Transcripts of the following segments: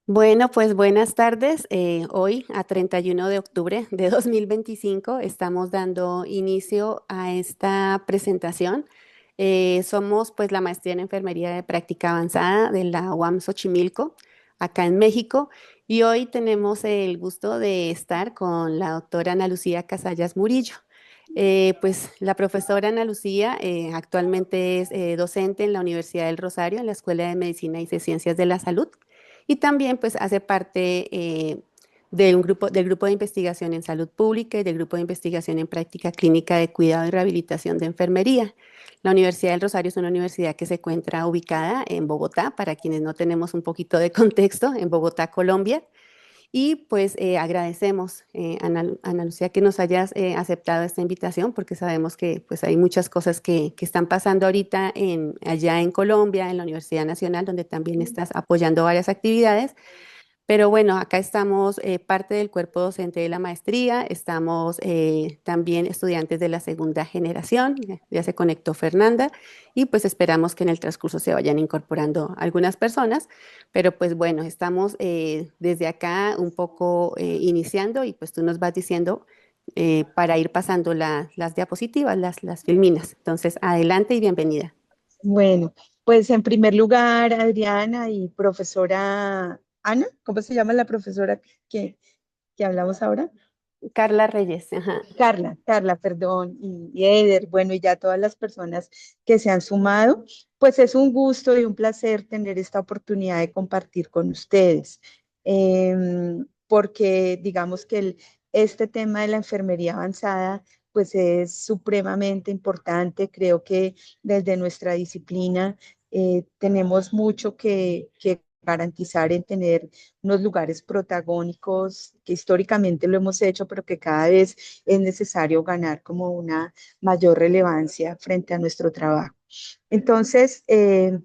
Bueno, pues buenas tardes. Hoy, a 31 de octubre de 2025, estamos dando inicio a esta presentación. Somos pues la maestría en enfermería de práctica avanzada de la UAM Xochimilco, acá en México, y hoy tenemos el gusto de estar con la doctora Ana Lucía Casallas Murillo. Pues la profesora Ana Lucía actualmente es docente en la Universidad del Rosario, en la Escuela de Medicina y de Ciencias de la Salud. Y también pues hace parte del grupo de investigación en salud pública y del grupo de investigación en práctica clínica de cuidado y rehabilitación de enfermería. La Universidad del Rosario es una universidad que se encuentra ubicada en Bogotá, para quienes no tenemos un poquito de contexto, en Bogotá, Colombia. Y pues agradecemos, Ana Lucía, que nos hayas aceptado esta invitación, porque sabemos que pues hay muchas cosas que están pasando ahorita allá en Colombia, en la Universidad Nacional, donde también estás apoyando varias actividades. Pero bueno, acá estamos parte del cuerpo docente de la maestría, estamos también estudiantes de la segunda generación, ya se conectó Fernanda, y pues esperamos que en el transcurso se vayan incorporando algunas personas, pero pues bueno, estamos desde acá un poco iniciando y pues tú nos vas diciendo para ir pasando las diapositivas, las filminas. Entonces, adelante y bienvenida. Bueno, pues en primer lugar, Adriana y profesora Ana, ¿cómo se llama la profesora que hablamos ahora? Carla Reyes, ajá. Carla, perdón, y Eder, bueno, y ya todas las personas que se han sumado, pues es un gusto y un placer tener esta oportunidad de compartir con ustedes, porque digamos que este tema de la enfermería avanzada, pues es supremamente importante. Creo que desde nuestra disciplina tenemos mucho que garantizar en tener unos lugares protagónicos que históricamente lo hemos hecho, pero que cada vez es necesario ganar como una mayor relevancia frente a nuestro trabajo. Entonces,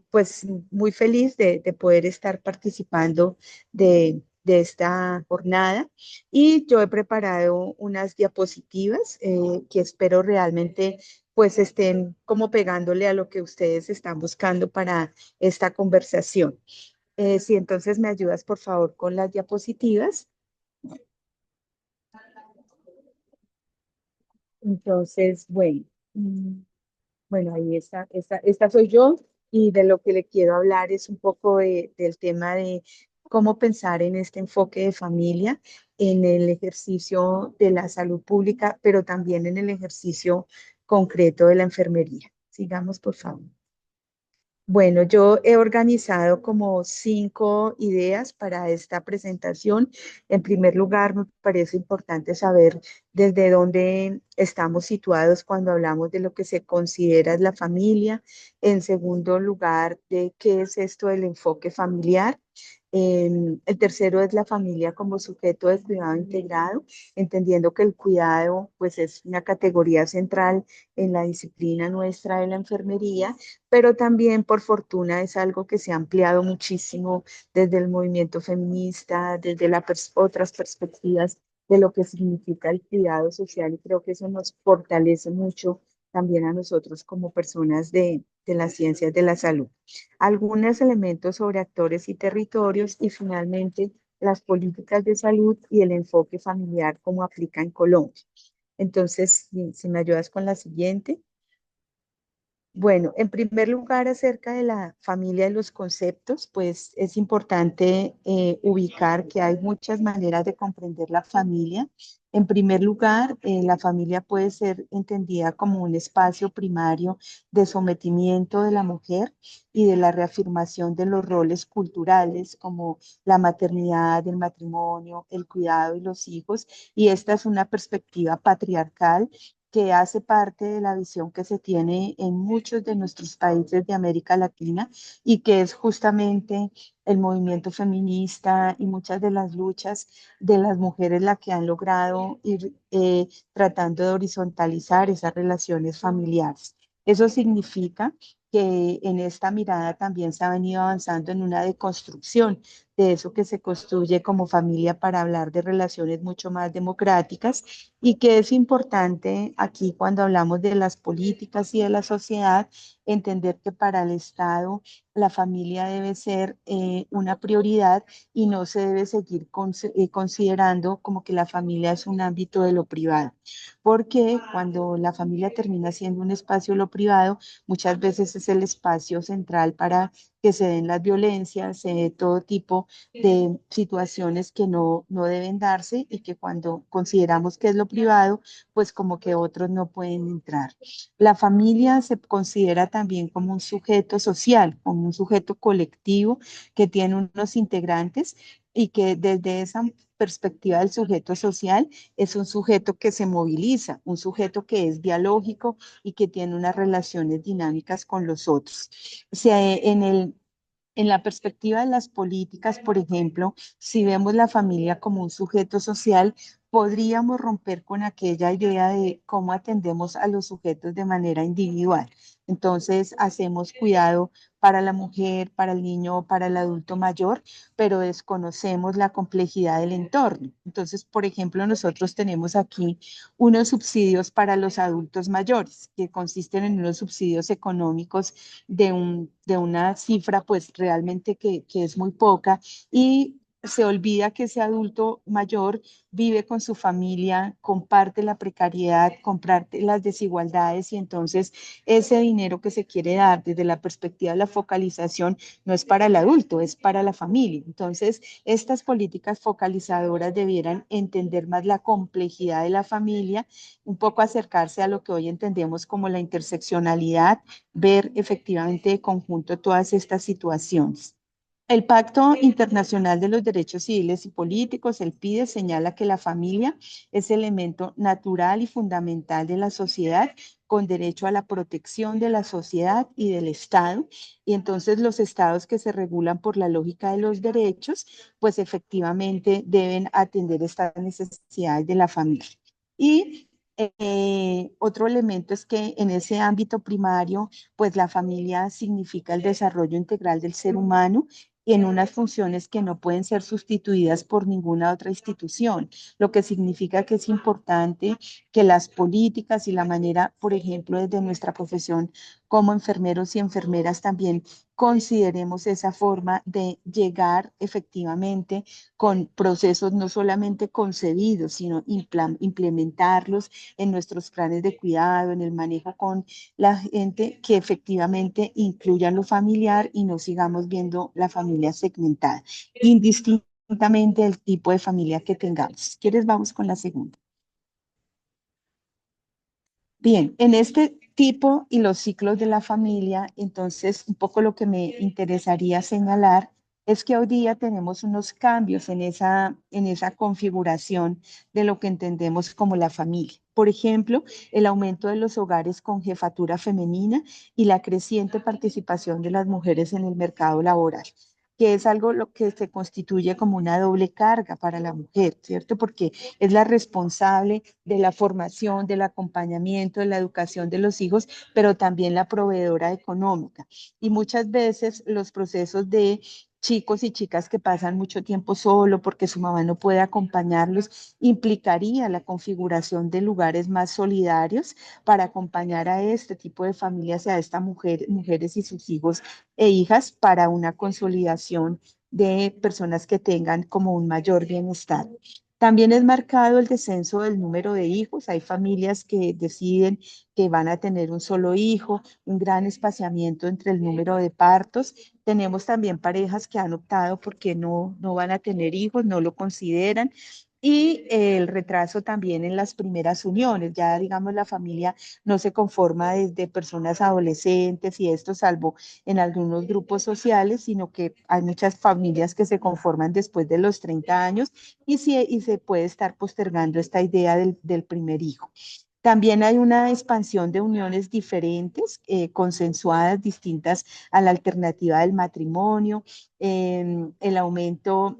pues muy feliz de poder estar participando de esta jornada y yo he preparado unas diapositivas que espero realmente pues estén como pegándole a lo que ustedes están buscando para esta conversación. Si entonces me ayudas por favor con las diapositivas. Entonces, bueno, mm, bueno, ahí está, esta soy yo y de lo que le quiero hablar es un poco del tema de cómo pensar en este enfoque de familia, en el ejercicio de la salud pública, pero también en el ejercicio concreto de la enfermería. Sigamos, por favor. Bueno, yo he organizado como 5 ideas para esta presentación. En primer lugar, me parece importante saber desde dónde estamos situados cuando hablamos de lo que se considera la familia. En segundo lugar, de qué es esto del enfoque familiar. El tercero es la familia como sujeto de cuidado integrado, entendiendo que el cuidado pues es una categoría central en la disciplina nuestra de la enfermería, pero también por fortuna es algo que se ha ampliado muchísimo desde el movimiento feminista, desde otras perspectivas de lo que significa el cuidado social y creo que eso nos fortalece mucho también a nosotros como personas de las ciencias de la salud. Algunos elementos sobre actores y territorios y finalmente las políticas de salud y el enfoque familiar como aplica en Colombia. Entonces, si me ayudas con la siguiente. Bueno, en primer lugar, acerca de la familia y los conceptos, pues es importante ubicar que hay muchas maneras de comprender la familia. En primer lugar, la familia puede ser entendida como un espacio primario de sometimiento de la mujer y de la reafirmación de los roles culturales como la maternidad, el matrimonio, el cuidado y los hijos. Y esta es una perspectiva patriarcal que hace parte de la visión que se tiene en muchos de nuestros países de América Latina y que es justamente el movimiento feminista y muchas de las luchas de las mujeres la que han logrado ir tratando de horizontalizar esas relaciones familiares. Eso significa que en esta mirada también se ha venido avanzando en una deconstrucción de eso que se construye como familia para hablar de relaciones mucho más democráticas y que es importante aquí cuando hablamos de las políticas y de la sociedad, entender que para el Estado la familia debe ser una prioridad y no se debe seguir considerando como que la familia es un ámbito de lo privado, porque cuando la familia termina siendo un espacio de lo privado, muchas veces es el espacio central para que se den las violencias, se dé todo tipo de situaciones que no deben darse y que cuando consideramos que es lo privado, pues como que otros no pueden entrar. La familia se considera también como un sujeto social, como un sujeto colectivo que tiene unos integrantes y que desde esa perspectiva del sujeto social es un sujeto que se moviliza, un sujeto que es dialógico y que tiene unas relaciones dinámicas con los otros. O sea, en la perspectiva de las políticas, por ejemplo, si vemos la familia como un sujeto social, podríamos romper con aquella idea de cómo atendemos a los sujetos de manera individual. Entonces, hacemos cuidado para la mujer, para el niño, para el adulto mayor, pero desconocemos la complejidad del entorno. Entonces, por ejemplo, nosotros tenemos aquí unos subsidios para los adultos mayores, que consisten en unos subsidios económicos de una cifra pues realmente que es muy poca y se olvida que ese adulto mayor vive con su familia, comparte la precariedad, comparte las desigualdades y entonces ese dinero que se quiere dar desde la perspectiva de la focalización no es para el adulto, es para la familia. Entonces, estas políticas focalizadoras debieran entender más la complejidad de la familia, un poco acercarse a lo que hoy entendemos como la interseccionalidad, ver efectivamente de conjunto todas estas situaciones. El Pacto Internacional de los Derechos Civiles y Políticos, el PIDE, señala que la familia es elemento natural y fundamental de la sociedad con derecho a la protección de la sociedad y del Estado. Y entonces los estados que se regulan por la lógica de los derechos, pues efectivamente deben atender estas necesidades de la familia. Y otro elemento es que en ese ámbito primario, pues la familia significa el desarrollo integral del ser humano y en unas funciones que no pueden ser sustituidas por ninguna otra institución, lo que significa que es importante que las políticas y la manera, por ejemplo, desde nuestra profesión como enfermeros y enfermeras también consideremos esa forma de llegar efectivamente con procesos no solamente concebidos, sino implementarlos en nuestros planes de cuidado, en el manejo con la gente, que efectivamente incluyan lo familiar y no sigamos viendo la familia segmentada, indistintamente del tipo de familia que tengamos. Si quieres, vamos con la segunda. Bien, en este tipo y los ciclos de la familia, entonces un poco lo que me interesaría señalar es que hoy día tenemos unos cambios en esa configuración de lo que entendemos como la familia. Por ejemplo, el aumento de los hogares con jefatura femenina y la creciente participación de las mujeres en el mercado laboral, que es algo lo que se constituye como una doble carga para la mujer, ¿cierto? Porque es la responsable de la formación, del acompañamiento, de la educación de los hijos, pero también la proveedora económica. Y muchas veces los procesos de chicos y chicas que pasan mucho tiempo solo porque su mamá no puede acompañarlos, implicaría la configuración de lugares más solidarios para acompañar a este tipo de familias y a estas mujeres y sus hijos e hijas para una consolidación de personas que tengan como un mayor bienestar. También es marcado el descenso del número de hijos. Hay familias que deciden que van a tener un solo hijo, un gran espaciamiento entre el número de partos. Tenemos también parejas que han optado porque no van a tener hijos, no lo consideran. Y el retraso también en las primeras uniones. Ya, digamos, la familia no se conforma desde personas adolescentes y esto, salvo en algunos grupos sociales, sino que hay muchas familias que se conforman después de los 30 años y se puede estar postergando esta idea del primer hijo. También hay una expansión de uniones diferentes, consensuadas, distintas a la alternativa del matrimonio, el aumento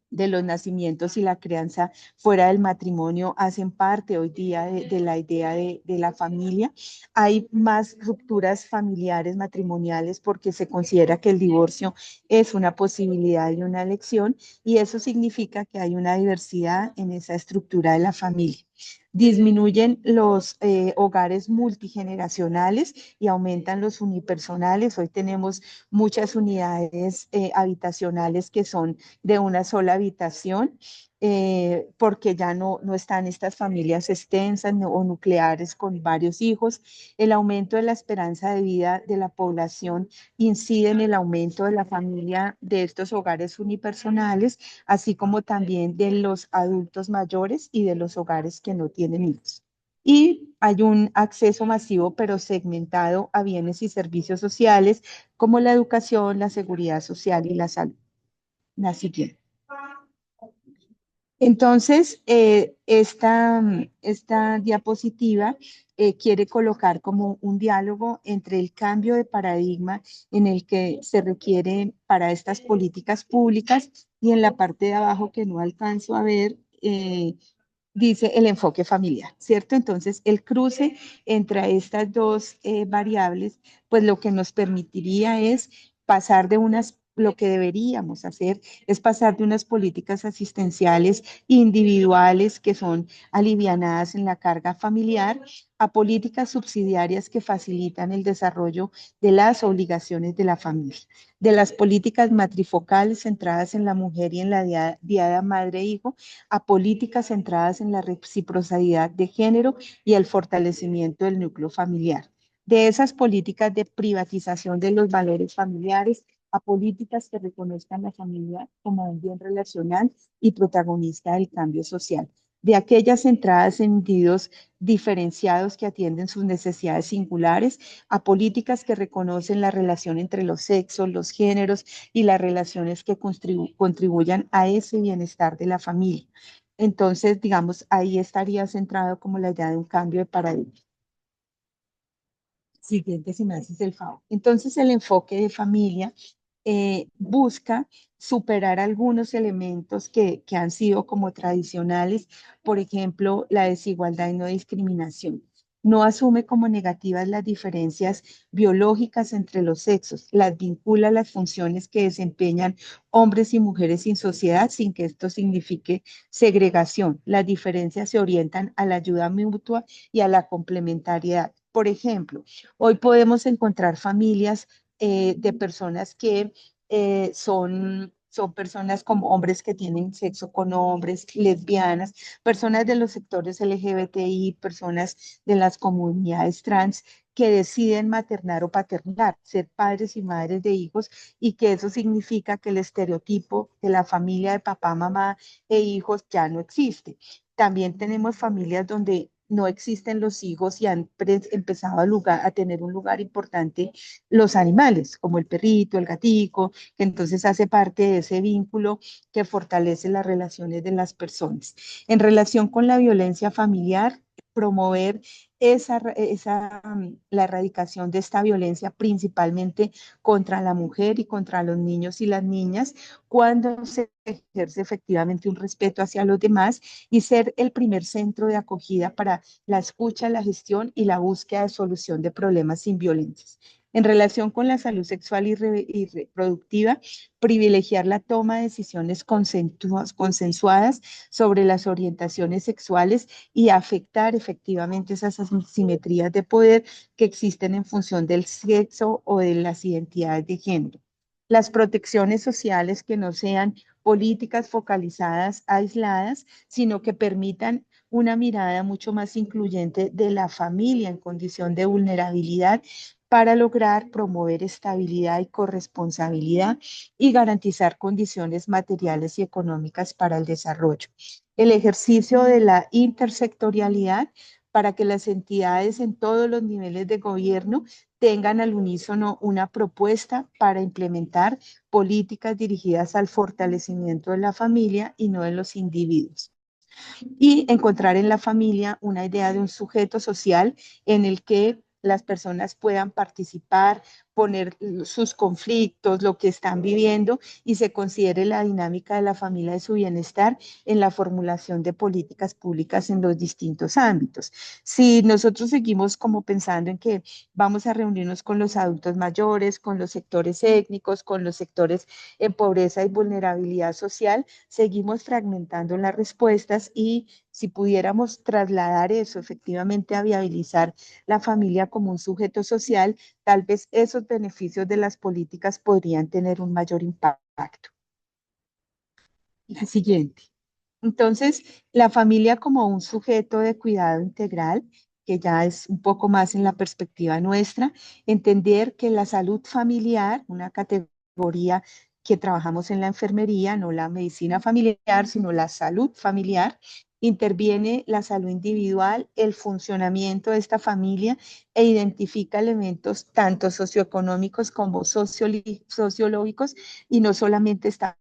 de los nacimientos y la crianza fuera del matrimonio hacen parte hoy día de la idea de la familia. Hay más rupturas familiares, matrimoniales, porque se considera que el divorcio es una posibilidad y una elección, y eso significa que hay una diversidad en esa estructura de la familia. Disminuyen los hogares multigeneracionales y aumentan los unipersonales. Hoy tenemos muchas unidades habitacionales que son de una sola habitación, porque ya no están estas familias extensas o nucleares con varios hijos. El aumento de la esperanza de vida de la población incide en el aumento de la familia de estos hogares unipersonales, así como también de los adultos mayores y de los hogares que no tienen hijos. Y hay un acceso masivo pero segmentado a bienes y servicios sociales como la educación, la seguridad social y la salud. La siguiente. Entonces, esta diapositiva quiere colocar como un diálogo entre el cambio de paradigma en el que se requiere para estas políticas públicas, y en la parte de abajo que no alcanzo a ver, dice el enfoque familiar, ¿cierto? Entonces, el cruce entre estas dos variables, pues lo que nos permitiría es pasar de lo que deberíamos hacer es pasar de unas políticas asistenciales individuales que son alivianadas en la carga familiar a políticas subsidiarias que facilitan el desarrollo de las obligaciones de la familia, de las políticas matrifocales centradas en la mujer y en la diada madre-hijo, a políticas centradas en la reciprocidad de género y el fortalecimiento del núcleo familiar. De esas políticas de privatización de los valores familiares a políticas que reconozcan la familia como un bien relacional y protagonista del cambio social. De aquellas centradas en individuos diferenciados que atienden sus necesidades singulares, a políticas que reconocen la relación entre los sexos, los géneros y las relaciones que contribuyan a ese bienestar de la familia. Entonces, digamos, ahí estaría centrado como la idea de un cambio de paradigma. Siguiente, si me haces el favor. Entonces, el enfoque de familia busca superar algunos elementos que han sido como tradicionales, por ejemplo, la desigualdad y no discriminación. No asume como negativas las diferencias biológicas entre los sexos, las vincula a las funciones que desempeñan hombres y mujeres en sociedad sin que esto signifique segregación. Las diferencias se orientan a la ayuda mutua y a la complementariedad. Por ejemplo, hoy podemos encontrar familias de personas que son personas como hombres que tienen sexo con hombres, lesbianas, personas de los sectores LGBTI, personas de las comunidades trans que deciden maternar o paternar, ser padres y madres de hijos, y que eso significa que el estereotipo de la familia de papá, mamá e hijos ya no existe. También tenemos familias donde no existen los hijos y han empezado a tener un lugar importante los animales, como el perrito, el gatico, que entonces hace parte de ese vínculo que fortalece las relaciones de las personas. En relación con la violencia familiar, promover la erradicación de esta violencia principalmente contra la mujer y contra los niños y las niñas, cuando se ejerce efectivamente un respeto hacia los demás, y ser el primer centro de acogida para la escucha, la gestión y la búsqueda de solución de problemas sin violencia. En relación con la salud sexual y reproductiva, privilegiar la toma de decisiones consensuadas sobre las orientaciones sexuales y afectar efectivamente esas asimetrías de poder que existen en función del sexo o de las identidades de género. Las protecciones sociales que no sean políticas focalizadas, aisladas, sino que permitan una mirada mucho más incluyente de la familia en condición de vulnerabilidad, para lograr promover estabilidad y corresponsabilidad y garantizar condiciones materiales y económicas para el desarrollo. El ejercicio de la intersectorialidad para que las entidades en todos los niveles de gobierno tengan al unísono una propuesta para implementar políticas dirigidas al fortalecimiento de la familia y no de los individuos. Y encontrar en la familia una idea de un sujeto social en el que las personas puedan participar, poner sus conflictos, lo que están viviendo y se considere la dinámica de la familia de su bienestar en la formulación de políticas públicas en los distintos ámbitos. Si nosotros seguimos como pensando en que vamos a reunirnos con los adultos mayores, con los sectores étnicos, con los sectores en pobreza y vulnerabilidad social, seguimos fragmentando las respuestas y si pudiéramos trasladar eso efectivamente a viabilizar la familia como un sujeto social, tal vez esos beneficios de las políticas podrían tener un mayor impacto. La siguiente. Entonces, la familia como un sujeto de cuidado integral, que ya es un poco más en la perspectiva nuestra, entender que la salud familiar, una categoría que trabajamos en la enfermería, no la medicina familiar, sino la salud familiar, interviene la salud individual, el funcionamiento de esta familia e identifica elementos tanto socioeconómicos como sociológicos y no solamente está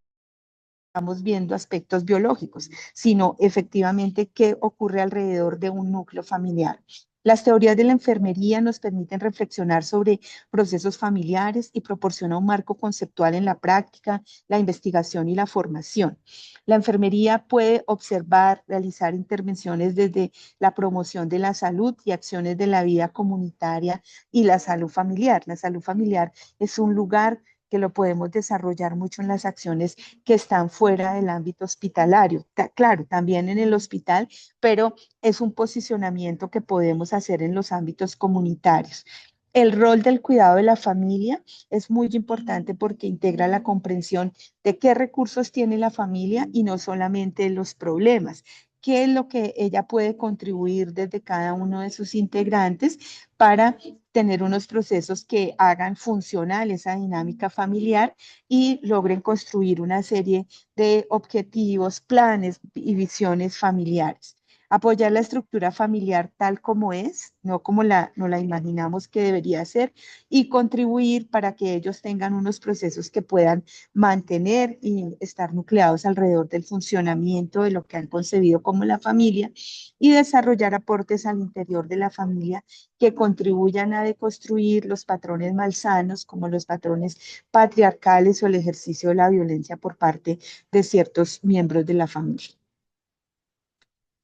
estamos viendo aspectos biológicos, sino efectivamente qué ocurre alrededor de un núcleo familiar. Las teorías de la enfermería nos permiten reflexionar sobre procesos familiares y proporciona un marco conceptual en la práctica, la investigación y la formación. La enfermería puede observar, realizar intervenciones desde la promoción de la salud y acciones de la vida comunitaria y la salud familiar. La salud familiar es un lugar que lo podemos desarrollar mucho en las acciones que están fuera del ámbito hospitalario. Claro, también en el hospital, pero es un posicionamiento que podemos hacer en los ámbitos comunitarios. El rol del cuidado de la familia es muy importante porque integra la comprensión de qué recursos tiene la familia y no solamente los problemas. ¿Qué es lo que ella puede contribuir desde cada uno de sus integrantes para tener unos procesos que hagan funcional esa dinámica familiar y logren construir una serie de objetivos, planes y visiones familiares? Apoyar la estructura familiar tal como es, no como no la imaginamos que debería ser, y contribuir para que ellos tengan unos procesos que puedan mantener y estar nucleados alrededor del funcionamiento de lo que han concebido como la familia y desarrollar aportes al interior de la familia que contribuyan a deconstruir los patrones malsanos como los patrones patriarcales o el ejercicio de la violencia por parte de ciertos miembros de la familia.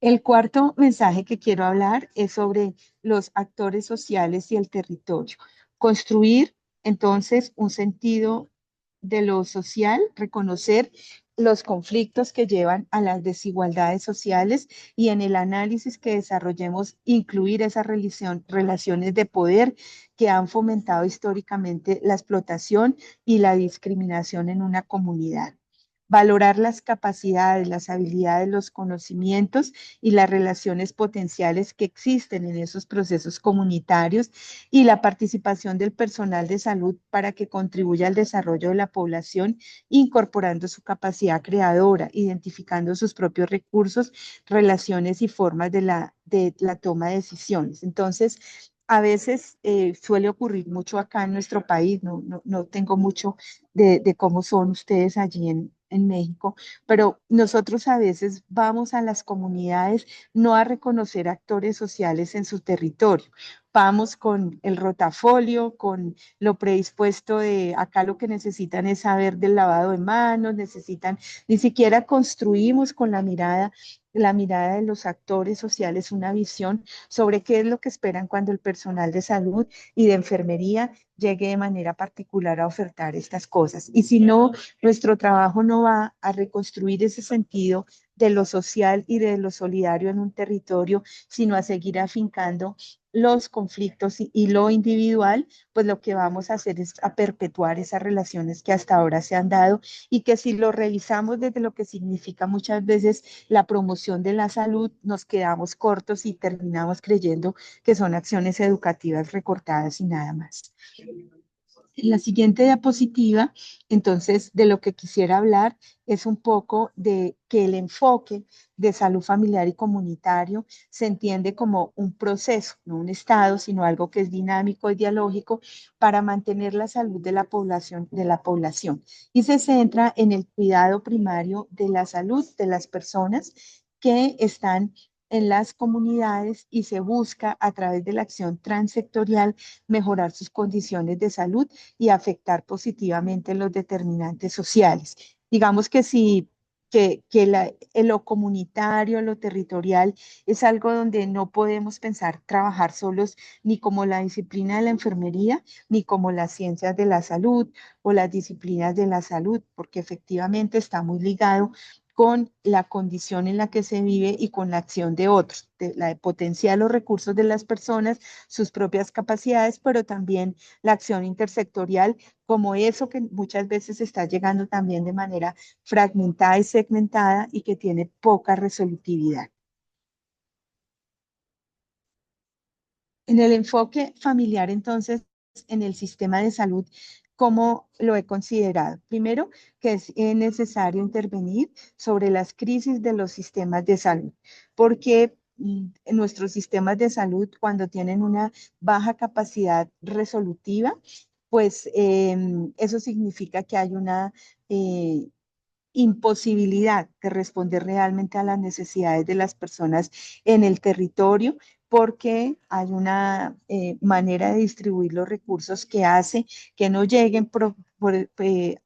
El cuarto mensaje que quiero hablar es sobre los actores sociales y el territorio. Construir entonces un sentido de lo social, reconocer los conflictos que llevan a las desigualdades sociales y en el análisis que desarrollemos incluir esas relaciones de poder que han fomentado históricamente la explotación y la discriminación en una comunidad. Valorar las capacidades, las habilidades, los conocimientos y las relaciones potenciales que existen en esos procesos comunitarios y la participación del personal de salud para que contribuya al desarrollo de la población, incorporando su capacidad creadora, identificando sus propios recursos, relaciones y formas de la toma de decisiones. Entonces, a veces suele ocurrir mucho acá en nuestro país, no tengo mucho de cómo son ustedes allí en México, pero nosotros a veces vamos a las comunidades no a reconocer actores sociales en su territorio. Vamos con el rotafolio, con lo predispuesto de acá lo que necesitan es saber del lavado de manos, necesitan, ni siquiera construimos con la mirada de los actores sociales, una visión sobre qué es lo que esperan cuando el personal de salud y de enfermería llegue de manera particular a ofertar estas cosas. Y si no, nuestro trabajo no va a reconstruir ese sentido de lo social y de lo solidario en un territorio, sino a seguir afincando los conflictos y lo individual, pues lo que vamos a hacer es a perpetuar esas relaciones que hasta ahora se han dado y que si lo revisamos desde lo que significa muchas veces la promoción de la salud, nos quedamos cortos y terminamos creyendo que son acciones educativas recortadas y nada más. En la siguiente diapositiva, entonces, de lo que quisiera hablar es un poco de que el enfoque de salud familiar y comunitario se entiende como un proceso, no un estado, sino algo que es dinámico y dialógico para mantener la salud de la población. Y se centra en el cuidado primario de la salud de las personas que están en las comunidades y se busca a través de la acción transectorial mejorar sus condiciones de salud y afectar positivamente los determinantes sociales. Digamos que si en lo comunitario, lo territorial, es algo donde no podemos pensar trabajar solos ni como la disciplina de la enfermería, ni como las ciencias de la salud o las disciplinas de la salud, porque efectivamente está muy ligado con la condición en la que se vive y con la acción de otros, de la de potenciar los recursos de las personas, sus propias capacidades, pero también la acción intersectorial, como eso que muchas veces está llegando también de manera fragmentada y segmentada y que tiene poca resolutividad. En el enfoque familiar, entonces, en el sistema de salud, ¿cómo lo he considerado? Primero, que es necesario intervenir sobre las crisis de los sistemas de salud, porque en nuestros sistemas de salud, cuando tienen una baja capacidad resolutiva, pues eso significa que hay una imposibilidad de responder realmente a las necesidades de las personas en el territorio, porque hay una manera de distribuir los recursos que hace que no lleguen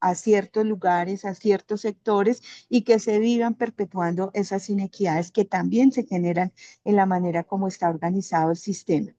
a ciertos lugares, a ciertos sectores y que se vivan perpetuando esas inequidades que también se generan en la manera como está organizado el sistema.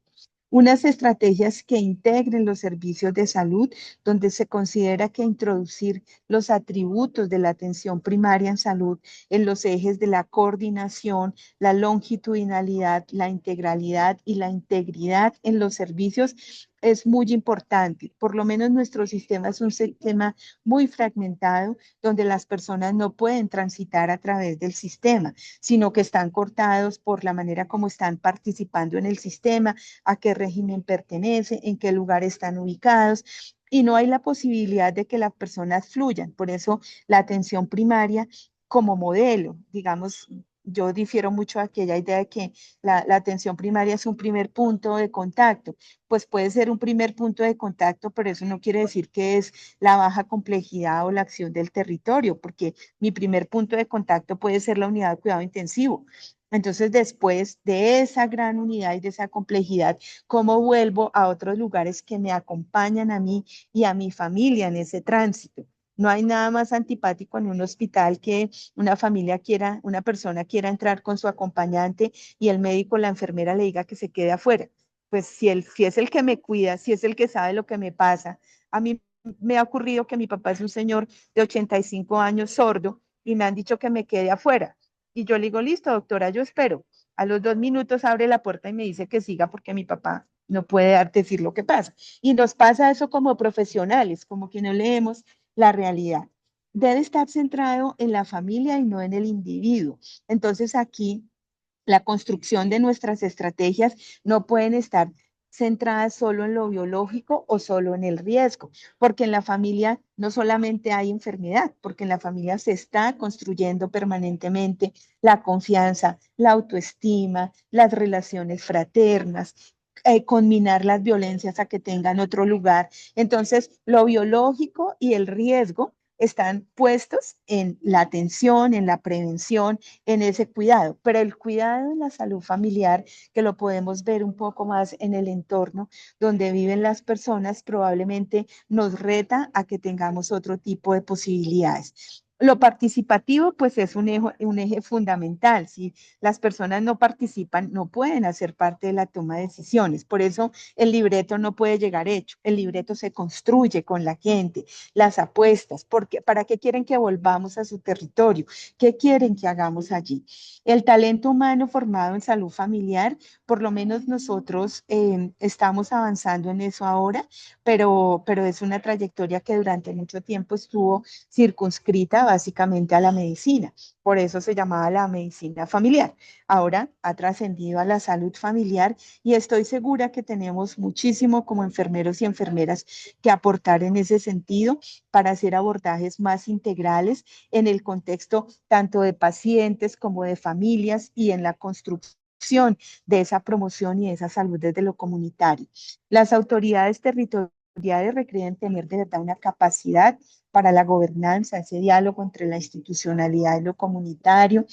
Unas estrategias que integren los servicios de salud, donde se considera que introducir los atributos de la atención primaria en salud en los ejes de la coordinación, la longitudinalidad, la integralidad y la integridad en los servicios es muy importante. Por lo menos nuestro sistema es un sistema muy fragmentado, donde las personas no pueden transitar a través del sistema, sino que están cortados por la manera como están participando en el sistema, a qué régimen pertenece, en qué lugar están ubicados, y no hay la posibilidad de que las personas fluyan. Por eso la atención primaria como modelo, digamos, yo difiero mucho de aquella idea de que la atención primaria es un primer punto de contacto. Pues puede ser un primer punto de contacto, pero eso no quiere decir que es la baja complejidad o la acción del territorio, porque mi primer punto de contacto puede ser la unidad de cuidado intensivo. Entonces, después de esa gran unidad y de esa complejidad, ¿cómo vuelvo a otros lugares que me acompañan a mí y a mi familia en ese tránsito? No hay nada más antipático en un hospital que una familia quiera, una persona quiera entrar con su acompañante y el médico o la enfermera le diga que se quede afuera. Pues si es el que me cuida, si es el que sabe lo que me pasa. A mí me ha ocurrido que mi papá es un señor de 85 años sordo y me han dicho que me quede afuera. Y yo le digo, listo, doctora, yo espero. A los 2 minutos abre la puerta y me dice que siga porque mi papá no puede decir lo que pasa. Y nos pasa eso como profesionales, como que no leemos la realidad. Debe estar centrado en la familia y no en el individuo. Entonces aquí la construcción de nuestras estrategias no pueden estar centradas solo en lo biológico o solo en el riesgo, porque en la familia no solamente hay enfermedad, porque en la familia se está construyendo permanentemente la confianza, la autoestima, las relaciones fraternas, conminar las violencias a que tengan otro lugar. Entonces, lo biológico y el riesgo están puestos en la atención, en la prevención, en ese cuidado, pero el cuidado de la salud familiar, que lo podemos ver un poco más en el entorno donde viven las personas, probablemente nos reta a que tengamos otro tipo de posibilidades. Lo participativo, pues es un eje fundamental. Si las personas no participan, no pueden hacer parte de la toma de decisiones. Por eso el libreto no puede llegar hecho. El libreto se construye con la gente, las apuestas, porque ¿para qué quieren que volvamos a su territorio? ¿Qué quieren que hagamos allí? El talento humano formado en salud familiar, por lo menos nosotros estamos avanzando en eso ahora, pero es una trayectoria que durante mucho tiempo estuvo circunscrita básicamente a la medicina. Por eso se llamaba la medicina familiar. Ahora ha trascendido a la salud familiar y estoy segura que tenemos muchísimo como enfermeros y enfermeras que aportar en ese sentido para hacer abordajes más integrales en el contexto tanto de pacientes como de familias y en la construcción de esa promoción y de esa salud desde lo comunitario. Las autoridades territoriales requieren tener de verdad una capacidad para la gobernanza, ese diálogo entre la institucionalidad y lo comunitario,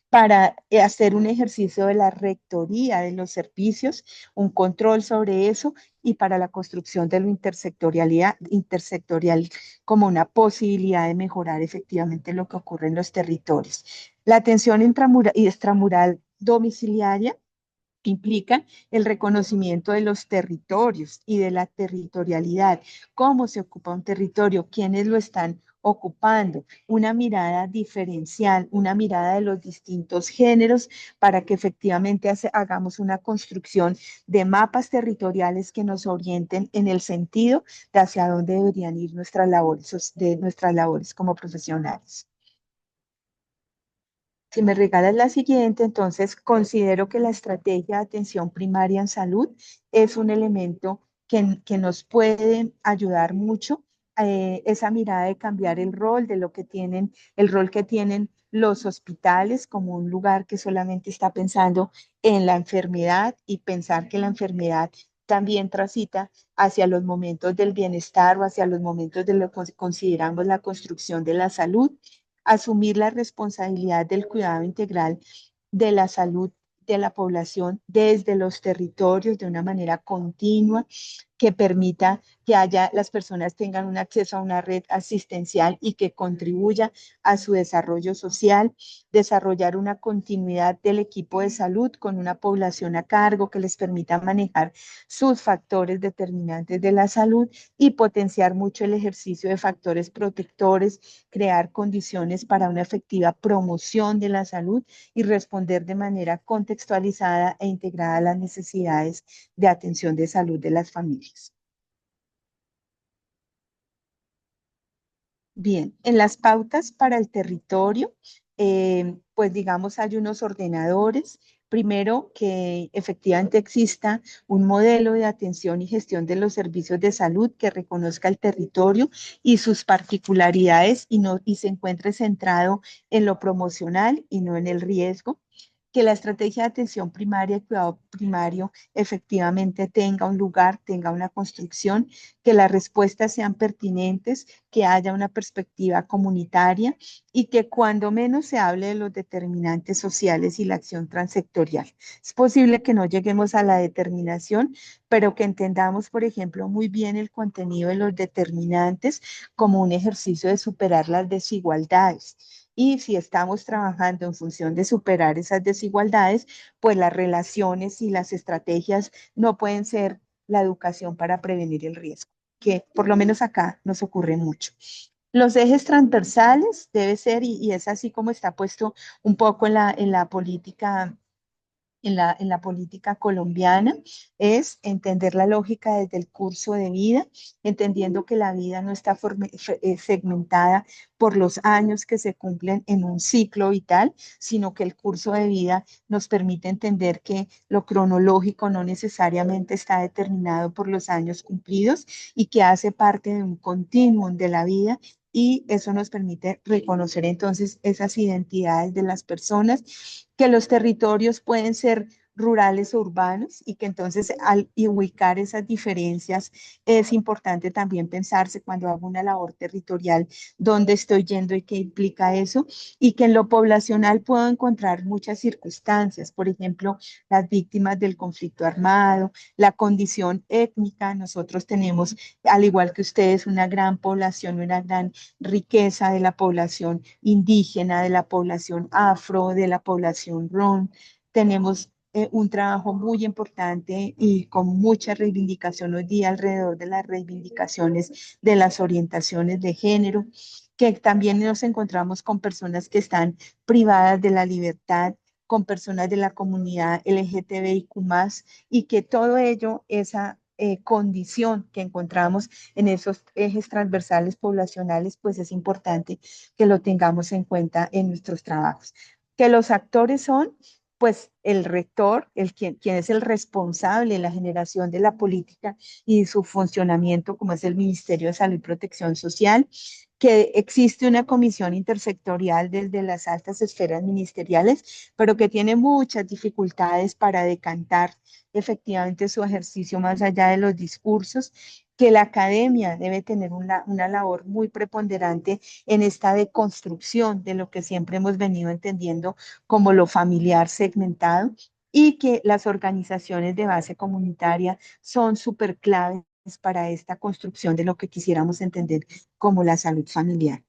para hacer un ejercicio de la rectoría de los servicios, un control sobre eso y para la construcción de lo intersectorial como una posibilidad de mejorar efectivamente lo que ocurre en los territorios. La atención intramural y extramural domiciliaria implica el reconocimiento de los territorios y de la territorialidad, cómo se ocupa un territorio, quiénes lo están ocupando, una mirada diferencial, una mirada de los distintos géneros para que efectivamente hagamos una construcción de mapas territoriales que nos orienten en el sentido de hacia dónde deberían ir nuestras labores, de nuestras labores como profesionales. Si me regalas la siguiente, entonces considero que la estrategia de atención primaria en salud es un elemento que nos puede ayudar mucho, esa mirada de cambiar el rol de lo que tienen, el rol que tienen los hospitales como un lugar que solamente está pensando en la enfermedad y pensar que la enfermedad también transita hacia los momentos del bienestar o hacia los momentos de lo que consideramos la construcción de la salud, asumir la responsabilidad del cuidado integral de la salud de la población desde los territorios de una manera continua que permita que las personas tengan un acceso a una red asistencial y que contribuya a su desarrollo social, desarrollar una continuidad del equipo de salud con una población a cargo que les permita manejar sus factores determinantes de la salud y potenciar mucho el ejercicio de factores protectores, crear condiciones para una efectiva promoción de la salud y responder de manera contextualizada e integrada a las necesidades de atención de salud de las familias. Bien, en las pautas para el territorio, pues digamos, hay unos ordenadores. Primero, que efectivamente exista un modelo de atención y gestión de los servicios de salud que reconozca el territorio y sus particularidades y se encuentre centrado en lo promocional y no en el riesgo. Que la estrategia de atención primaria y cuidado primario efectivamente tenga un lugar, tenga una construcción, que las respuestas sean pertinentes, que haya una perspectiva comunitaria y que cuando menos se hable de los determinantes sociales y la acción transectorial. Es posible que no lleguemos a la determinación, pero que entendamos, por ejemplo, muy bien el contenido de los determinantes como un ejercicio de superar las desigualdades. Y si estamos trabajando en función de superar esas desigualdades, pues las relaciones y las estrategias no pueden ser la educación para prevenir el riesgo, que por lo menos acá nos ocurre mucho. Los ejes transversales debe ser, y es así como está puesto un poco en la política en la política colombiana es entender la lógica desde el curso de vida, entendiendo que la vida no está segmentada por los años que se cumplen en un ciclo vital, sino que el curso de vida nos permite entender que lo cronológico no necesariamente está determinado por los años cumplidos y que hace parte de un continuum de la vida y eso nos permite reconocer entonces esas identidades de las personas, que los territorios pueden ser rurales o urbanos y que entonces al ubicar esas diferencias es importante también pensarse cuando hago una labor territorial dónde estoy yendo y qué implica eso y que en lo poblacional puedo encontrar muchas circunstancias, por ejemplo, las víctimas del conflicto armado, la condición étnica, nosotros tenemos, al igual que ustedes, una gran población, una gran riqueza de la población indígena, de la población afro, de la población rom. Tenemos un trabajo muy importante y con mucha reivindicación hoy día alrededor de las reivindicaciones de las orientaciones de género, que también nos encontramos con personas que están privadas de la libertad, con personas de la comunidad LGTBIQ+, y que todo ello, esa condición que encontramos en esos ejes transversales poblacionales, pues es importante que lo tengamos en cuenta en nuestros trabajos. Que los actores son, pues, el rector, quien es el responsable de la generación de la política y su funcionamiento, como es el Ministerio de Salud y Protección Social, que existe una comisión intersectorial desde las altas esferas ministeriales, pero que tiene muchas dificultades para decantar efectivamente su ejercicio más allá de los discursos, que la academia debe tener una labor muy preponderante en esta deconstrucción de lo que siempre hemos venido entendiendo como lo familiar segmentado y que las organizaciones de base comunitaria son súper claves para esta construcción de lo que quisiéramos entender como la salud familiar.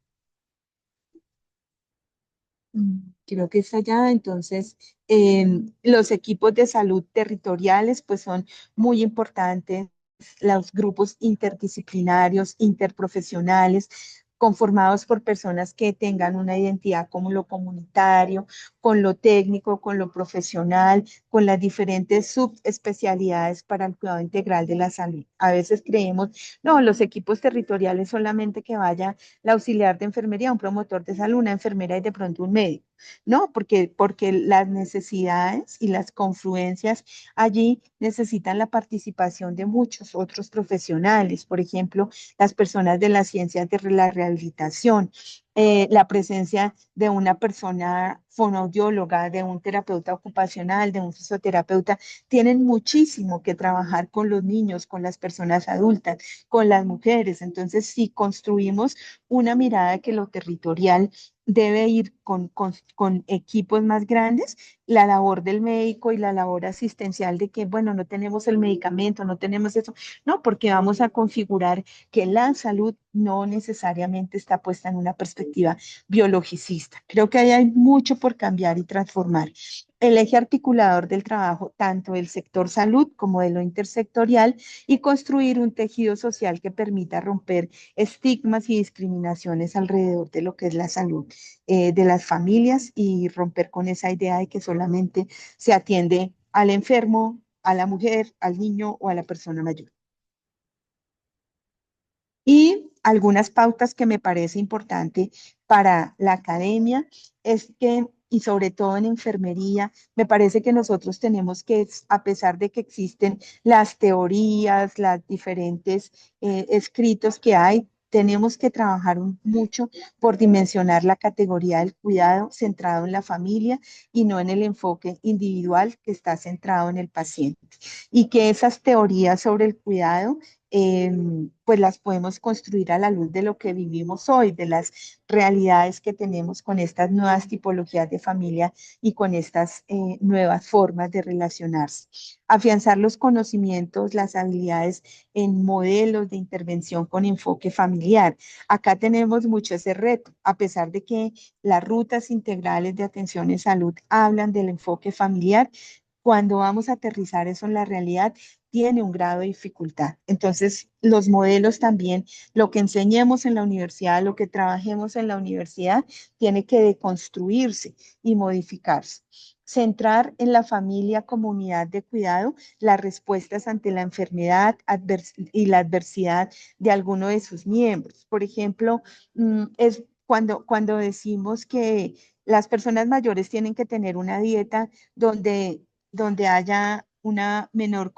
Creo que está allá. Entonces, los equipos de salud territoriales pues son muy importantes, los grupos interdisciplinarios, interprofesionales, conformados por personas que tengan una identidad como lo comunitario, con lo técnico, con lo profesional, con las diferentes subespecialidades para el cuidado integral de la salud. A veces creemos, no, los equipos territoriales solamente que vaya la auxiliar de enfermería, un promotor de salud, una enfermera y de pronto un médico. No, porque las necesidades y las confluencias allí necesitan la participación de muchos otros profesionales, por ejemplo, las personas de las ciencias de la rehabilitación, la presencia de una persona fonoaudióloga, de un terapeuta ocupacional, de un fisioterapeuta, tienen muchísimo que trabajar con los niños, con las personas adultas, con las mujeres. Entonces, si construimos una mirada que lo territorial debe ir con equipos más grandes, la labor del médico y la labor asistencial de que, bueno, no tenemos el medicamento, no tenemos eso, no, porque vamos a configurar que la salud no necesariamente está puesta en una perspectiva biologicista. Creo que ahí hay mucho por cambiar y transformar. El eje articulador del trabajo, tanto del sector salud como de lo intersectorial, y construir un tejido social que permita romper estigmas y discriminaciones alrededor de lo que es la salud de las familias y romper con esa idea de que solamente se atiende al enfermo, a la mujer, al niño o a la persona mayor. Y algunas pautas que me parece importante para la academia es que, y sobre todo en enfermería, me parece que nosotros tenemos que, a pesar de que existen las teorías, las diferentes escritos que hay, tenemos que trabajar mucho por dimensionar la categoría del cuidado centrado en la familia y no en el enfoque individual que está centrado en el paciente. Y que esas teorías sobre el cuidado eh, pues las podemos construir a la luz de lo que vivimos hoy, de las realidades que tenemos con estas nuevas tipologías de familia y con estas nuevas formas de relacionarse. Afianzar los conocimientos, las habilidades en modelos de intervención con enfoque familiar. Acá tenemos mucho ese reto, a pesar de que las rutas integrales de atención en salud hablan del enfoque familiar, cuando vamos a aterrizar eso en la realidad, tiene un grado de dificultad. Entonces, los modelos también, lo que enseñemos en la universidad, lo que trabajemos en la universidad, tiene que deconstruirse y modificarse. Centrar en la familia como unidad de cuidado las respuestas ante la enfermedad y la adversidad de alguno de sus miembros. Por ejemplo, es cuando decimos que las personas mayores tienen que tener una dieta donde haya una menor.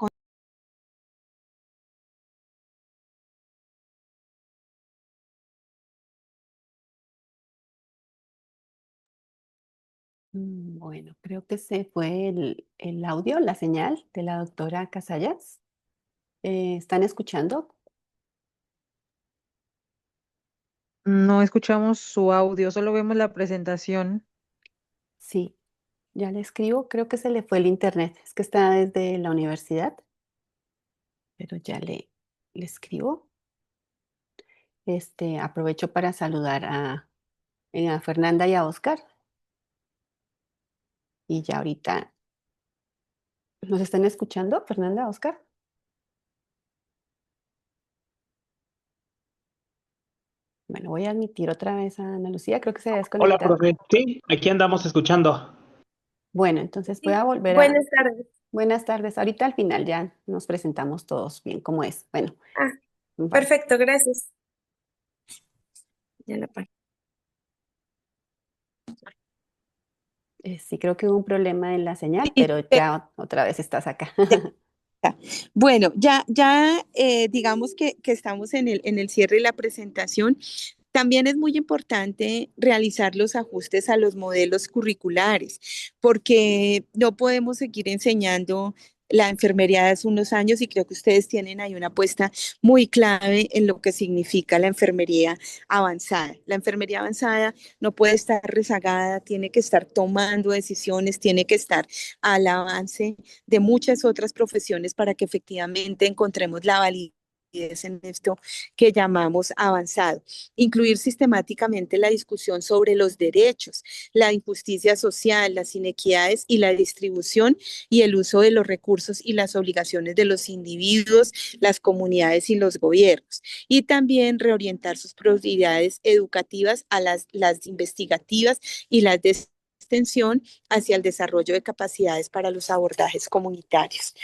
Bueno, creo que se fue el audio, la señal de la doctora Casallas. ¿Están escuchando? No escuchamos su audio, solo vemos la presentación. Sí, ya le escribo. Creo que se le fue el internet. Es que está desde la universidad, pero ya le escribo. Aprovecho para saludar a Fernanda y a Oscar. Y ya ahorita, ¿nos están escuchando, Fernanda, Oscar? Bueno, voy a admitir otra vez a Ana Lucía. Creo que se ha Hola, desconectado. profe. Sí, aquí andamos escuchando. Bueno, entonces voy Sí, a volver a... buenas tardes. Buenas tardes. Ahorita al final ya nos presentamos todos bien cómo es. Bueno, Ah, vale. perfecto, gracias. Ya la apagué. Sí, creo que hubo un problema en la señal, Sí, pero ya otra vez estás acá. bueno, ya digamos que estamos en el cierre de la presentación. También es muy importante realizar los ajustes a los modelos curriculares, porque no podemos seguir enseñando la enfermería hace unos años y creo que ustedes tienen ahí una apuesta muy clave en lo que significa la enfermería avanzada. La enfermería avanzada no puede estar rezagada, tiene que estar tomando decisiones, tiene que estar al avance de muchas otras profesiones para que efectivamente encontremos la validez en esto que llamamos avanzado. Incluir sistemáticamente la discusión sobre los derechos, la injusticia social, las inequidades y la distribución y el uso de los recursos y las obligaciones de los individuos, las comunidades y los gobiernos. Y también reorientar sus prioridades educativas a las investigativas y las de extensión hacia el desarrollo de capacidades para los abordajes comunitarios.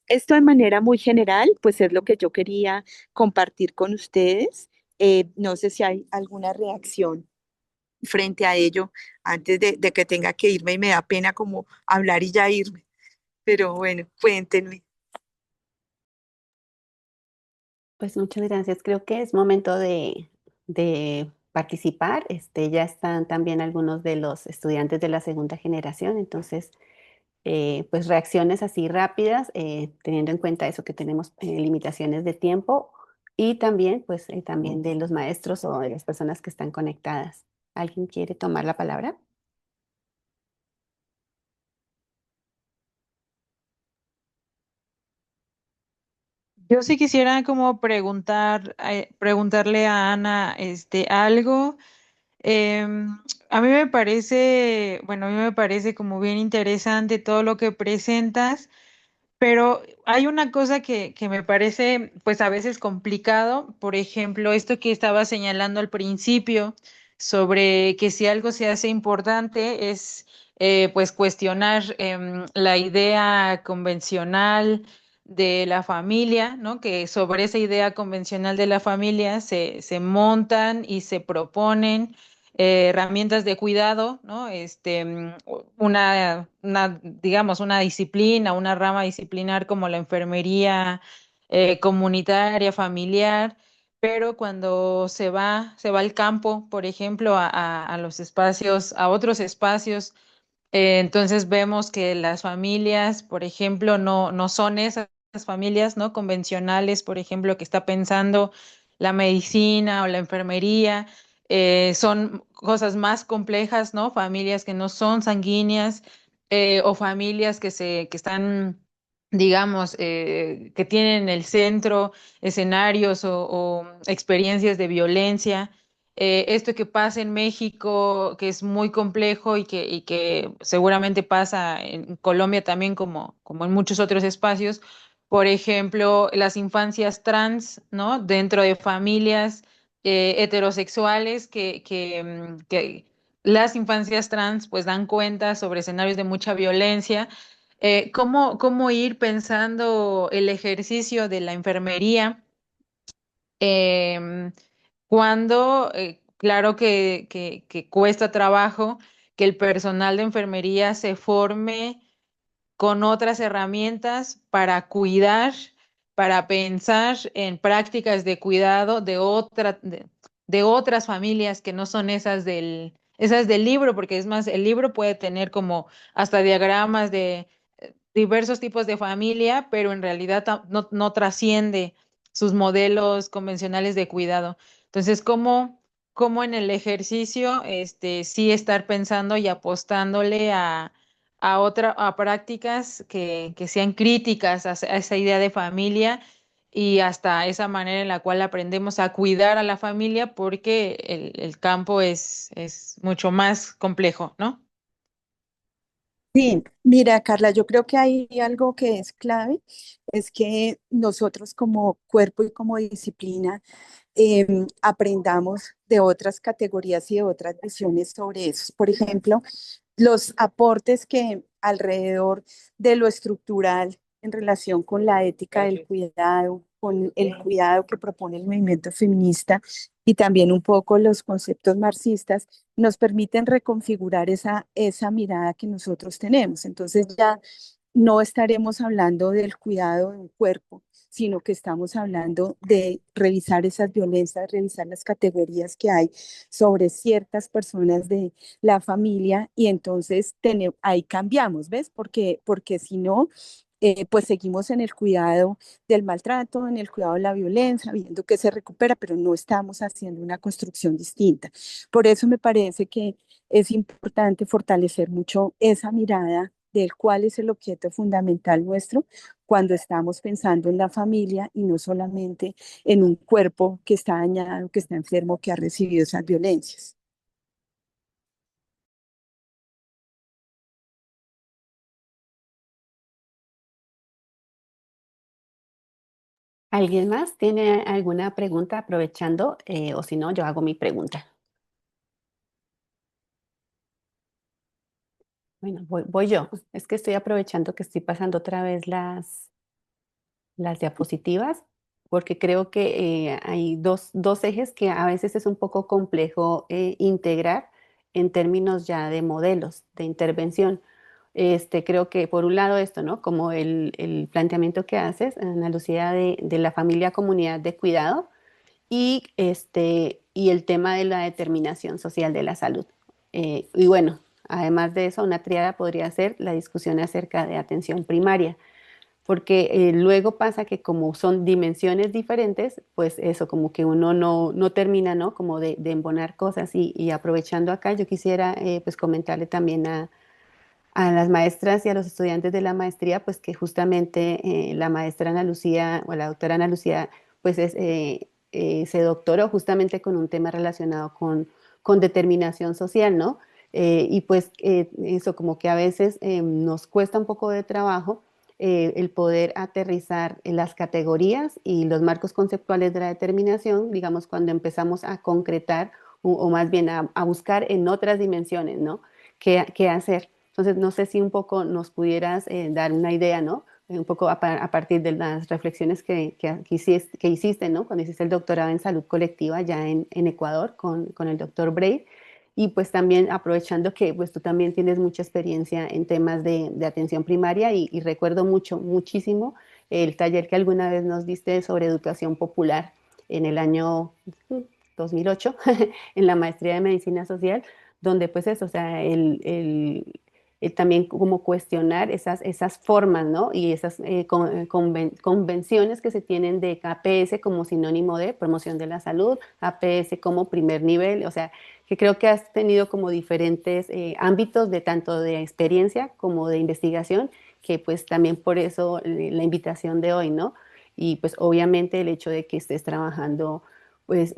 Esto de manera muy general, pues es lo que yo quería compartir con ustedes. No sé si hay alguna reacción frente a ello antes de que tenga que irme y me da pena como hablar y ya irme. Pero bueno, cuéntenme. Pues muchas gracias. Creo que es momento de participar. Ya están también algunos de los estudiantes de la segunda generación, entonces, pues reacciones así rápidas, teniendo en cuenta eso que tenemos limitaciones de tiempo y también, pues, también de los maestros o de las personas que están conectadas. ¿Alguien quiere tomar la palabra? Yo sí quisiera como preguntarle a Ana algo. Em, a mí me parece, bueno, a mí me parece como bien interesante todo lo que presentas. Pero hay una cosa que me parece, pues a veces complicado, por ejemplo, esto que estaba señalando al principio, sobre que si algo se hace importante es, pues, cuestionar la idea convencional de la familia, ¿no? Que sobre esa idea convencional de la familia se montan y se proponen herramientas de cuidado, ¿no? Digamos, una disciplina, una rama disciplinar como la enfermería comunitaria, familiar, pero cuando se va al campo, por ejemplo, a los espacios, a otros espacios, entonces vemos que las familias, por ejemplo, no son esas familias, ¿no? Convencionales, por ejemplo, que está pensando la medicina o la enfermería, son cosas más complejas, ¿no? Familias que no son sanguíneas, o familias que están, digamos, que tienen en el centro escenarios o experiencias de violencia. Esto que pasa en México, que es muy complejo y que seguramente pasa en Colombia también, como en muchos otros espacios, por ejemplo, las infancias trans, ¿no? Dentro de familias heterosexuales que las infancias trans pues dan cuenta sobre escenarios de mucha violencia. ¿Cómo ir pensando el ejercicio de la enfermería? em, Cuando, claro que cuesta trabajo que el personal de enfermería se forme con otras herramientas para cuidar, para pensar en prácticas de cuidado de otras familias que no son esas del libro, porque es más, el libro puede tener como hasta diagramas de diversos tipos de familia, pero en realidad no trasciende sus modelos convencionales de cuidado. Entonces, ¿cómo en el ejercicio sí estar pensando y apostándole a prácticas que sean críticas a esa idea de familia y hasta esa manera en la cual aprendemos a cuidar a la familia, porque el campo es mucho más complejo, ¿no? Sí, mira, Carla, yo creo que hay algo que es clave, es que nosotros como cuerpo y como disciplina aprendamos de otras categorías y de otras visiones sobre eso. Por ejemplo, los aportes que alrededor de lo estructural en relación con la ética del cuidado, con el cuidado que propone el movimiento feminista y también un poco los conceptos marxistas, nos permiten reconfigurar esa mirada que nosotros tenemos. Entonces ya no estaremos hablando del cuidado de un cuerpo, sino que estamos hablando de revisar esas violencias, revisar las categorías que hay sobre ciertas personas de la familia y entonces ahí cambiamos, ¿ves? Porque si no, pues seguimos en el cuidado del maltrato, en el cuidado de la violencia, viendo que se recupera, pero no estamos haciendo una construcción distinta. Por eso me parece que es importante fortalecer mucho esa mirada del cuál es el objeto fundamental nuestro cuando estamos pensando en la familia y no solamente en un cuerpo que está dañado, que está enfermo, que ha recibido esas violencias. ¿Alguien más tiene alguna pregunta aprovechando? O si no, yo hago mi pregunta. Bueno, voy yo. Es que estoy aprovechando que estoy pasando otra vez las diapositivas, porque creo que hay dos ejes que a veces es un poco complejo integrar en términos ya de modelos de intervención. Creo que por un lado esto, ¿no? Como el planteamiento que haces, Ana Lucía, de la familia comunidad de cuidado y el tema de la determinación social de la salud. Y bueno, además de eso, una triada podría ser la discusión acerca de atención primaria porque luego pasa que como son dimensiones diferentes, pues eso, como que uno no termina, ¿no? Como de embonar cosas y aprovechando acá, yo quisiera pues comentarle también a las maestras y a los estudiantes de la maestría, pues que justamente la maestra Ana Lucía o la doctora Ana Lucía, pues se doctoró justamente con un tema relacionado con determinación social, ¿no? Y pues eso como que a veces nos cuesta un poco de trabajo el poder aterrizar en las categorías y los marcos conceptuales de la determinación, digamos, cuando empezamos a concretar o más bien a buscar en otras dimensiones, ¿no? ¿Qué hacer? Entonces, no sé si un poco nos pudieras dar una idea, ¿no? Un poco a partir de las reflexiones que hiciste, ¿no? Cuando hiciste el doctorado en salud colectiva ya en Ecuador con el doctor Braid. Y pues también aprovechando que pues tú también tienes mucha experiencia en temas de atención primaria y recuerdo muchísimo el taller que alguna vez nos diste sobre educación popular en el año 2008 en la maestría de medicina social, donde pues eso, o sea, también como cuestionar esas formas, ¿no? Y esas convenciones que se tienen de APS como sinónimo de promoción de la salud, APS como primer nivel, o sea, que creo que has tenido como diferentes ámbitos de tanto de experiencia como de investigación, que pues también por eso la invitación de hoy, ¿no? Y pues obviamente el hecho de que estés trabajando pues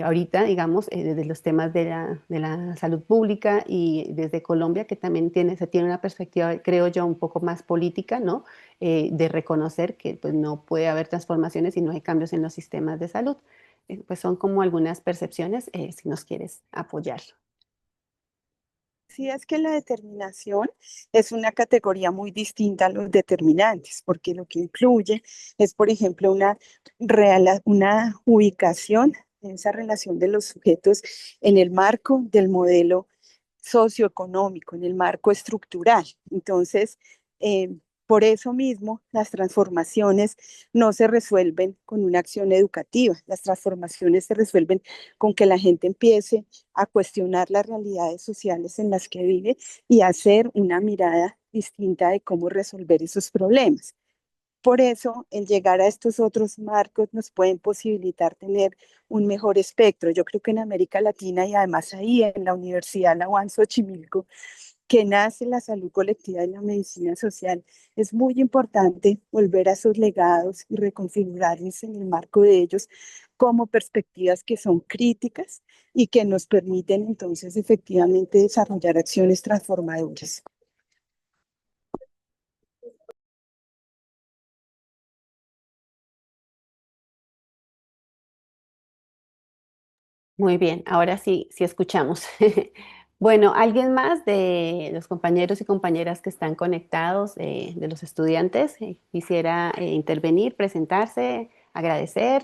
ahorita, digamos, desde los temas de la salud pública y desde Colombia, que también se tiene una perspectiva, creo yo, un poco más política, ¿no? De reconocer que pues, no puede haber transformaciones si no hay cambios en los sistemas de salud. Pues son como algunas percepciones, si nos quieres apoyar. Sí, es que la determinación es una categoría muy distinta a los determinantes, porque lo que incluye es, por ejemplo, una ubicación en esa relación de los sujetos en el marco del modelo socioeconómico, en el marco estructural. Entonces, por eso mismo, las transformaciones no se resuelven con una acción educativa, las transformaciones se resuelven con que la gente empiece a cuestionar las realidades sociales en las que vive y hacer una mirada distinta de cómo resolver esos problemas. Por eso, el llegar a estos otros marcos nos pueden posibilitar tener un mejor espectro. Yo creo que en América Latina y además ahí en la Universidad La UAN Xochimilco, que nace la salud colectiva y la medicina social, es muy importante volver a esos legados y reconfigurarlos en el marco de ellos como perspectivas que son críticas y que nos permiten entonces efectivamente desarrollar acciones transformadoras. Muy bien, ahora sí, sí escuchamos. Bueno, ¿alguien más de los compañeros y compañeras que están conectados, de los estudiantes, quisiera intervenir, presentarse, agradecer?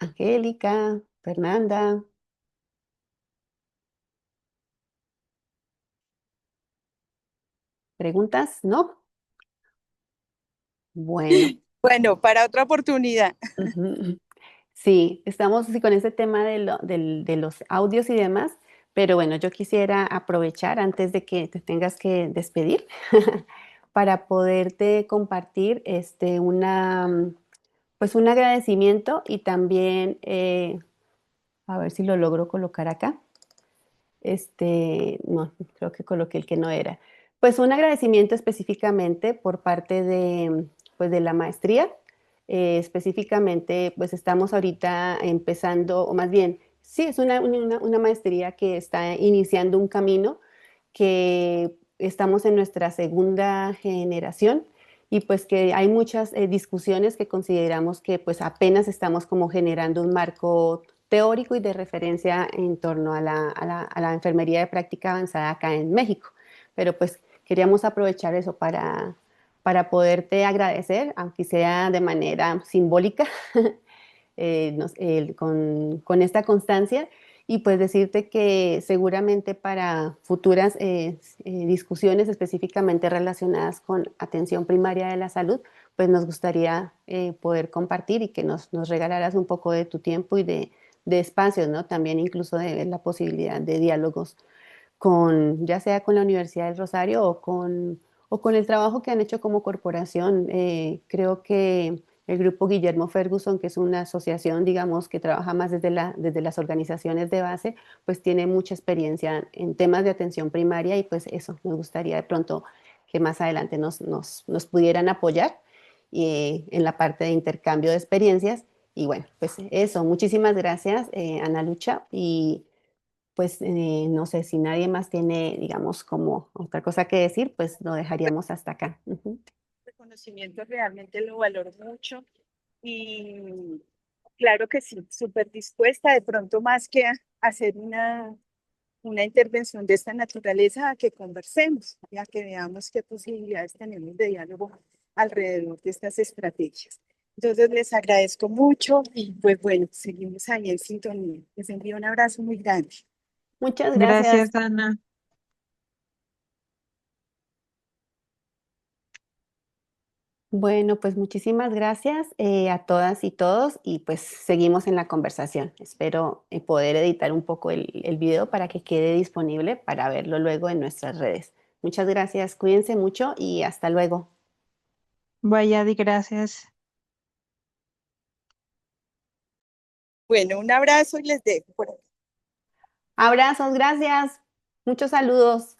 Angélica, Fernanda, ¿preguntas? ¿No? Bueno. Bueno, para otra oportunidad. Ujú. Sí, estamos así con ese tema de los audios y demás, Pero bueno, yo quisiera aprovechar antes de que te tengas que despedir para poderte compartir pues un agradecimiento y también, a ver si lo logro colocar acá. No, creo que coloqué el que no era. Pues un agradecimiento específicamente por parte pues de la maestría. Específicamente, pues estamos ahorita empezando, o más bien, sí, es una maestría que está iniciando un camino que estamos en nuestra segunda generación y pues que hay muchas discusiones que consideramos que pues apenas estamos como generando un marco teórico y de referencia en torno a la enfermería de práctica avanzada acá en México. Pero pues queríamos aprovechar eso para poderte agradecer, aunque sea de manera simbólica, con esta constancia y pues decirte que seguramente para futuras discusiones específicamente relacionadas con atención primaria de la salud, pues nos gustaría poder compartir y que nos regalaras un poco de tu tiempo y de espacios, ¿no? También incluso de la posibilidad de diálogos con, ya sea con la Universidad del Rosario o con el trabajo que han hecho como corporación. Creo que el grupo Guillermo Ferguson, que es una asociación, digamos, que trabaja más desde las organizaciones de base, pues tiene mucha experiencia en temas de atención primaria y pues eso, nos gustaría de pronto que más adelante nos pudieran apoyar en la parte de intercambio de experiencias. Y bueno, pues eso, muchísimas gracias, Ana Lucha, y pues no sé si nadie más tiene, digamos, como otra cosa que decir, pues lo dejaríamos hasta acá. Ujú. Reconocimiento realmente lo valoro mucho y claro que sí, súper dispuesta de pronto más que a hacer una intervención de esta naturaleza, a que conversemos, a que veamos qué posibilidades tenemos de diálogo alrededor de estas estrategias. Entonces les agradezco mucho y pues bueno, seguimos ahí en sintonía. Les envío un abrazo muy grande. Muchas gracias. Gracias, Ana. Bueno, pues muchísimas gracias a todas y todos y pues seguimos en la conversación. Espero poder editar un poco el video para que quede disponible para verlo luego en nuestras redes. Muchas gracias, cuídense mucho y hasta luego. Vaya, di gracias. Bueno, un abrazo y les dejo por aquí. Abrazos, gracias. Muchos saludos.